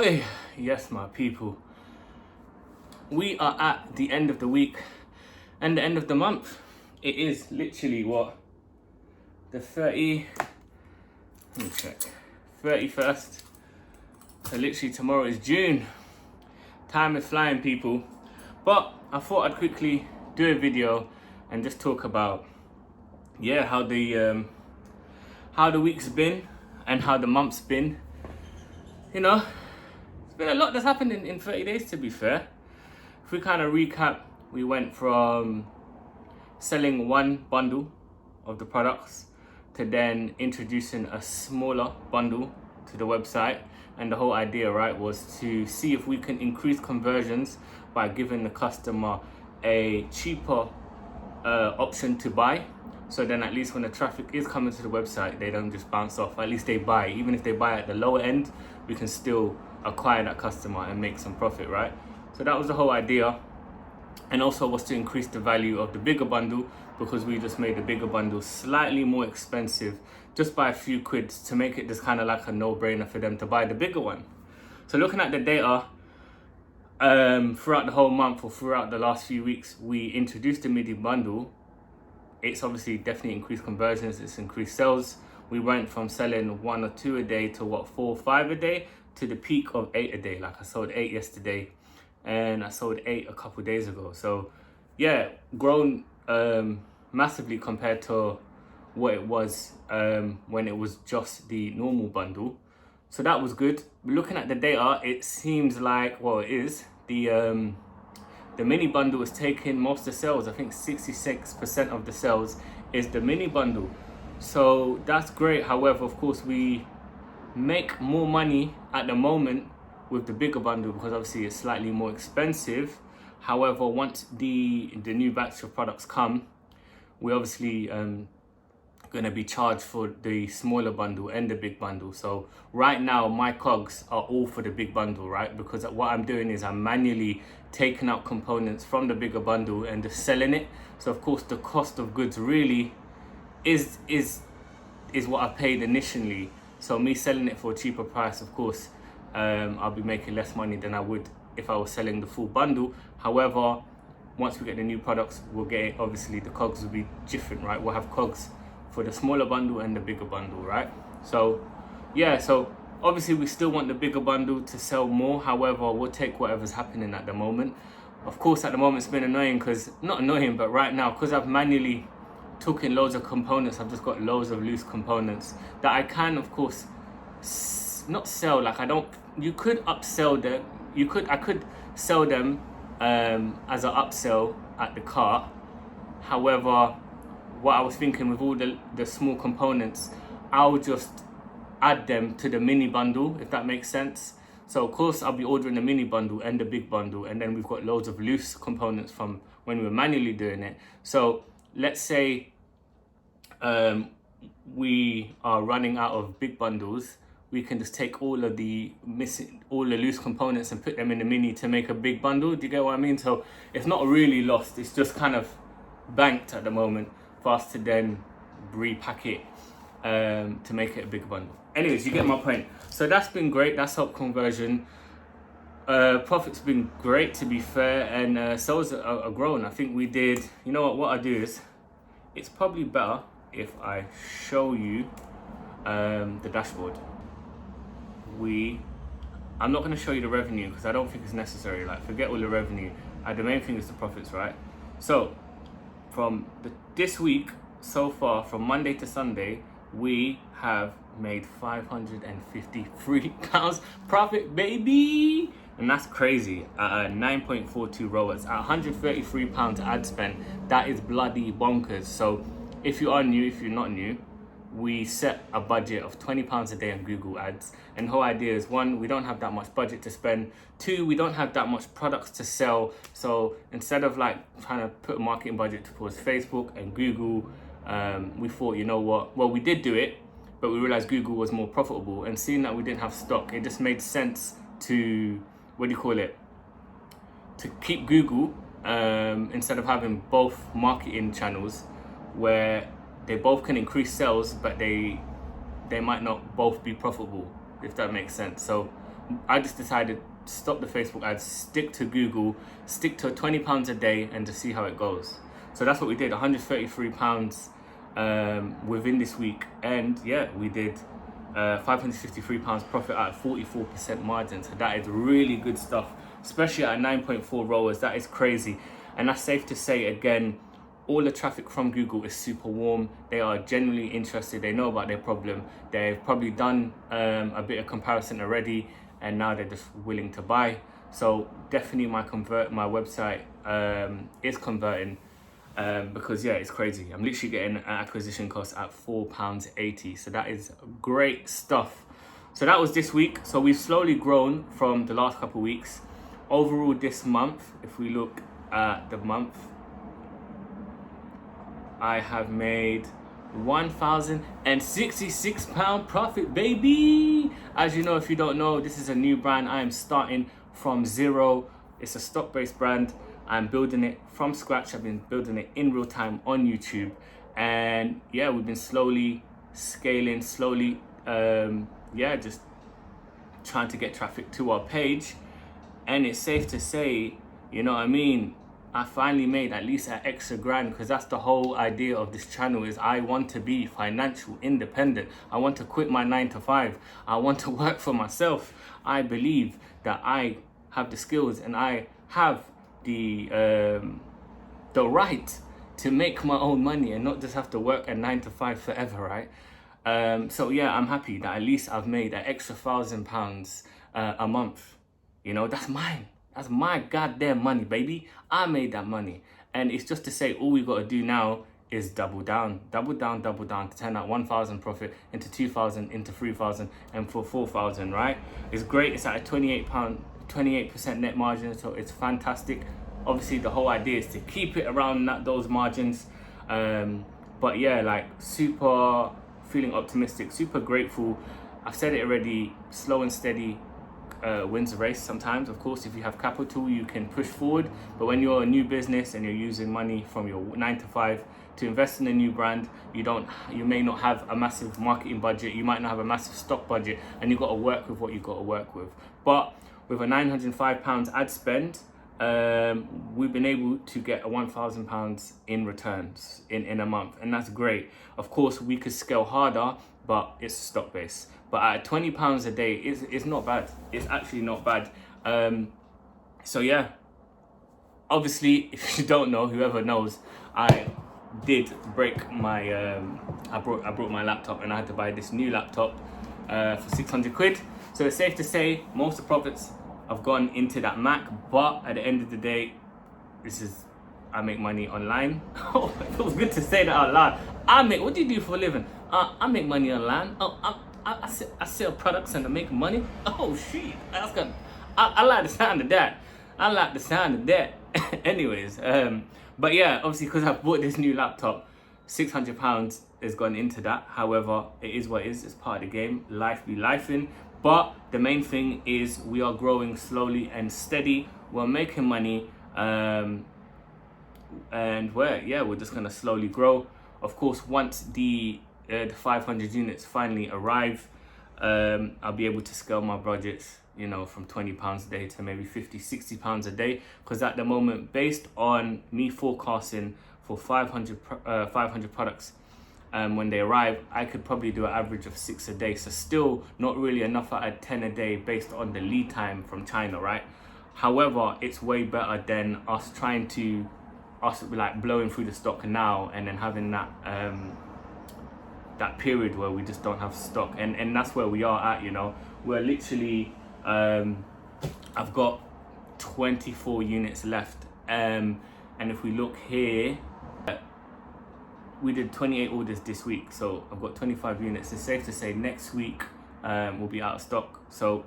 Oi, yes, my people. We are at the end of the week and the end of the month. It is literally what? The 30, let me check, 31st. So literally tomorrow is June. Time is flying, people. But I thought I'd quickly do a video and just talk about, how the week's been and how the month's been. You know, it's been a lot that's happened in 30 days, to be fair. If we kind of recap, we went from selling one bundle of the products to then introducing a smaller bundle to the website. And the whole idea, right, was to see if we can increase conversions by giving the customer a cheaper option to buy. So then at least when the traffic is coming to the website, they don't just bounce off. At least they buy. Even if they buy at the lower end, we can still acquire that customer and make some profit, right? So that was the whole idea. And also was to increase the value of the bigger bundle, because we just made the bigger bundle slightly more expensive, just by a few quids, to make it just kind of like a no-brainer for them to buy the bigger one. So looking at the data, throughout the whole month or throughout the last few weeks, we introduced the midi bundle. It's obviously definitely increased conversions, it's increased sales. We went from selling 1 or 2 a day to 4 or 5 a day, to the peak of 8 a day. Like I sold 8 yesterday and I sold 8 a couple of days ago. So yeah, grown massively compared to what it was when it was just the normal bundle. So that was good. Looking at the data, it seems like, well, it is, the mini bundle is taking most of the sales. I think 66% of the sales is the mini bundle. So that's great. However, of course, we make more money at the moment with the bigger bundle, because obviously it's slightly more expensive. However, once the new batch of products come, we obviously going to be charged for the smaller bundle and the big bundle. So right now my cogs are all for the big bundle, right? Because what I'm doing is I'm manually taking out components from the bigger bundle and just selling it. So of course the cost of goods really is what I paid initially. So me selling it for a cheaper price, of course, I'll be making less money than I would if I was selling the full bundle. However, once we get the new products, we'll get, obviously the cogs will be different, right? We'll have cogs for the smaller bundle and the bigger bundle, right? So yeah, so obviously we still want the bigger bundle to sell more. However, we'll take whatever's happening at the moment. Of course, at the moment it's been annoying, because not annoying, but right now, because I've manually took in loads of components, I've just got loads of loose components that I can, of course, not sell. Like you could upsell them. I could sell them as an upsell at the cart. However, what I was thinking, with all the small components, I'll just add them to the mini bundle, if that makes sense. So of course I'll be ordering the mini bundle and the big bundle, and then we've got loads of loose components from when we were manually doing it. So let's say we are running out of big bundles, we can just take all the loose components and put them in the mini to make a big bundle. Do you get what I mean? So it's not really lost, it's just kind of banked at the moment for us to then repack it to make it a bigger bundle. Anyways, you get my point. So that's been great, that's helped conversion. Profit's been great, to be fair, and sales are growing. I think we did, you know what I do is, it's probably better if I show you the dashboard. I'm not going to show you the revenue because I don't think it's necessary. Like, forget all the revenue. The main thing is the profits, right? So from this week so far, from Monday to Sunday, we have made £553 profit, baby, and that's crazy. At 9.42 ROAS, at £133 ad spend, that is bloody bonkers. So if you are new, if you're not new, we set a budget of £20 a day on Google Ads. And the whole idea is, 1, we don't have that much budget to spend. 2, we don't have that much products to sell. So instead of like trying to put a marketing budget towards Facebook and Google, we thought, you know what? Well, we did do it, but we realized Google was more profitable. And seeing that we didn't have stock, it just made sense to, to keep Google instead of having both marketing channels where they both can increase sales, but they might not both be profitable, if that makes sense. So I just decided stop the Facebook ads, stick to Google, stick to £20 a day, and just see how it goes. So that's what we did, £133 within this week, and yeah, we did £553 profit at 44% margin. So that is really good stuff, especially at 9.4 ROAS. That is crazy, and that's safe to say. Again, all the traffic from Google is super warm. They are genuinely interested. They know about their problem. They've probably done a bit of comparison already, and now they're just willing to buy. So definitely my website is converting, because yeah, it's crazy. I'm literally getting an acquisition cost at £4.80. So that is great stuff. So that was this week. So we've slowly grown from the last couple of weeks. Overall this month, if we look at the month, I have made £1,066 profit, baby. As you know, if you don't know, this is a new brand. I am starting from zero. It's a stock-based brand. I'm building it from scratch. I've been building it in real time on YouTube, and yeah, we've been slowly scaling, just trying to get traffic to our page. And it's safe to say, you know what I mean, I finally made at least an extra grand, because that's the whole idea of this channel. Is I want to be financial independent. I want to quit my 9 to 5. I want to work for myself. I believe that I have the skills and I have the right to make my own money and not just have to work a 9 to 5 forever, right? So yeah, I'm happy that at least I've made an extra £1,000 a month. You know, that's mine. That's my goddamn money, baby. I made that money. And it's just to say, all we got to do now is double down to turn that 1,000 profit into 2,000, into 3,000, and for 4,000, right? It's great. It's at a 28% net margin, so it's fantastic. Obviously, the whole idea is to keep it around those margins. But yeah, like, super feeling optimistic, super grateful. I've said it already, slow and steady wins the race. Sometimes, of course, if you have capital, you can push forward. But when you're a new business and you're using money from your 9 to 5 to invest in a new brand, you may not have a massive marketing budget. You might not have a massive stock budget, and you've got to work with what you've got to work with. But with a £905 ad spend, we've been able to get a £1,000 in returns in a month, and that's great. Of course, we could scale harder, but it's stock based. But at £20 a day, it's not bad. It's actually not bad. So yeah, obviously, if you don't know, whoever knows, I did break my I brought my laptop, and I had to buy this new laptop for 600 quid. So it's safe to say most of the profits have gone into that Mac. But at the end of the day, I make money online. Oh, it feels good to say that out loud. What do you do for a living? I make money online. I sell products and I make money. Oh shit, that's good. I like the sound of that. Anyways, but yeah, obviously, because I bought this new laptop, £600 has gone into that. However, it is what it is. It's part of the game. Life be lifing. But the main thing is we are growing slowly and steady. We're making money, and we're just gonna slowly grow. Of course, once the 500 units finally arrive, I'll be able to scale my budgets, you know, from £20 a day to maybe £50-60 a day. Because at the moment, based on me forecasting for 500 products, when they arrive, I could probably do an average of 6 a day. So still not really enough at 10 a day based on the lead time from China, right? However, it's way better than us blowing through the stock now and then having that period where we just don't have stock. And that's where we are at, you know. We're literally, I've got 24 units left. And if we look here, we did 28 orders this week, so I've got 25 units. It's safe to say next week we'll be out of stock. So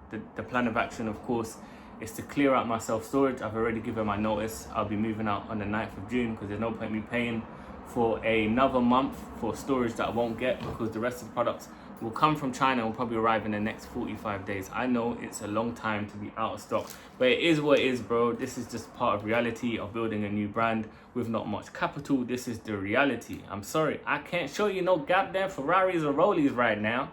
the plan of action, of course, is to clear out my self-storage. I've already given my notice. I'll be moving out on the 9th of June, because there's no point me paying for another month for storage that I won't get, because the rest of the products will come from China and will probably arrive in the next 45 days. I know it's a long time to be out of stock, but it is what it is, bro. This is just part of reality of building a new brand with not much capital. This is the reality. I'm sorry, I can't show you no goddamn Ferraris or Rollies right now.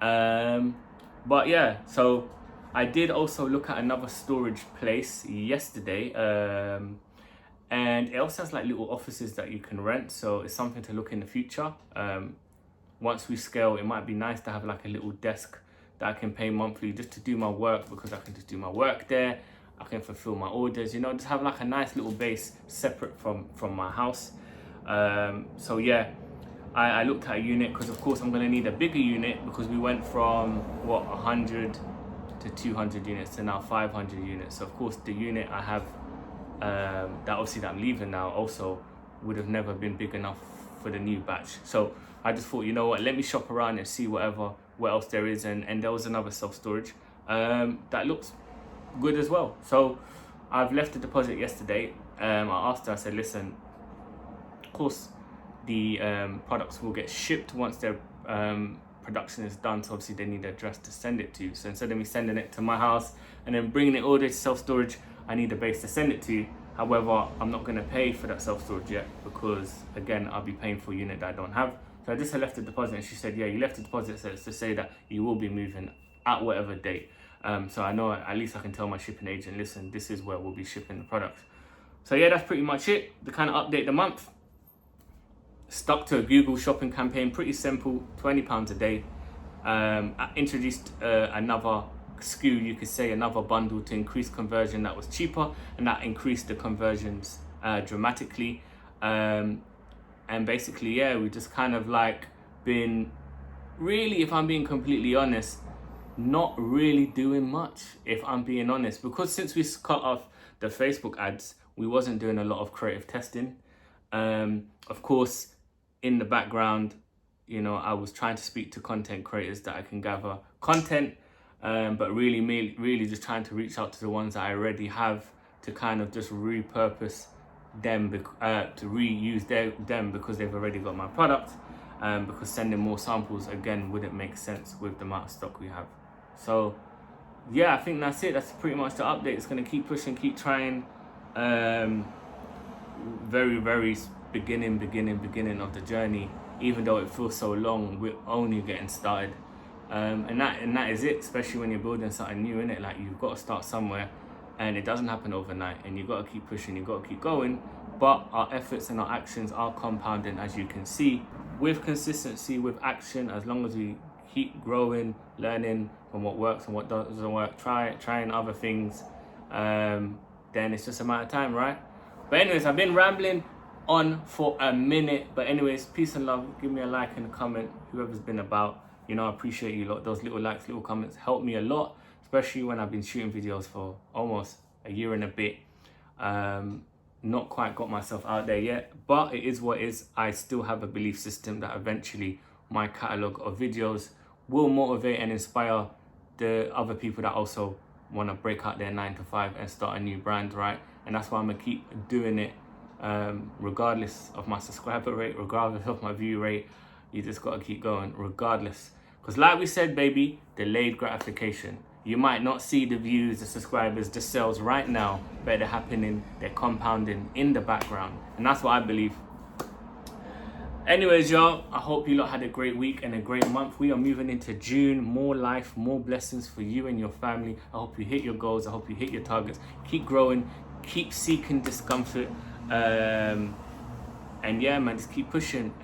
But yeah, so I did also look at another storage place yesterday, and it also has like little offices that you can rent, so it's something to look in the future. Once we scale, it might be nice to have like a little desk that I can pay monthly just to do my work, because I can just do my work there. I can fulfill my orders, you know, just have like a nice little base separate from my house. So yeah, I looked at a unit because of course I'm going to need a bigger unit, because we went from 100 to 200 units to now 500 units. So of course the unit I have, that I'm leaving now, also would have never been big enough for the new batch. So I just thought, you know what, let me shop around and see what else there is. And there was another self-storage that looks good as well. So I've left the deposit yesterday. I asked her, I said, listen, of course the products will get shipped once their production is done, so obviously they need an address to send it to. So instead of me sending it to my house and then bringing it all to self-storage, I need a base to send it to. However, I'm not going to pay for that self-storage yet, because again, I'll be paying for a unit that I don't have. So I just left the deposit, and she said, yeah, you left the deposit, so it's to say that you will be moving at whatever date. So I know, at least I can tell my shipping agent, listen, this is where we'll be shipping the products. So yeah, that's pretty much it. The kind of update the month. Stuck to a Google shopping campaign, pretty simple, £20 a day. I introduced another SKU, you could say, another bundle to increase conversion that was cheaper, and that increased the conversions dramatically. And basically, yeah, we just kind of like been, really, if I'm being completely honest, not really doing much, if I'm being honest, because since we cut off the Facebook ads, we wasn't doing a lot of creative testing. Of course, in the background, you know, I was trying to speak to content creators that I can gather content, but really just trying to reach out to the ones that I already have, to kind of just repurpose them, to reuse them because they've already got my product, because sending more samples, again, wouldn't make sense with the amount of stock we have. So yeah, I think that's it. That's pretty much the update. It's going to keep pushing, keep trying. Very beginning of the journey, even though it feels so long, we're only getting started. And that is it, especially when you're building something new, innit? Like, you've got to start somewhere, and it doesn't happen overnight, and you've got to keep pushing, you've got to keep going. But our efforts and our actions are compounding, as you can see, with consistency, with action. As long as we keep growing, learning from what works and what doesn't work, trying other things, then it's just a matter of time, right? But anyways, I've been rambling on for a minute. But anyways, peace and love. Give me a like and a comment, whoever's been about. You know, I appreciate you lot. Those little likes, little comments help me a lot, especially when I've been shooting videos for almost a year and a bit. Not quite got myself out there yet, but it is what it is. I still have a belief system that eventually my catalogue of videos will motivate and inspire the other people that also want to break out their 9 to 5 and start a new brand, right? And that's why I'm gonna keep doing it, regardless of my subscriber rate, regardless of my view rate. You just gotta keep going regardless, because like we said, baby, delayed gratification. You might not see the views, the subscribers, the sales right now, but they're happening, they're compounding in the background, and that's what I believe. Anyways, y'all, I hope you lot had a great week and a great month. We are moving into June. More life, more blessings for you and your family. I hope you hit your goals. I hope you hit your targets. Keep growing, keep seeking discomfort, and yeah, man, just keep pushing.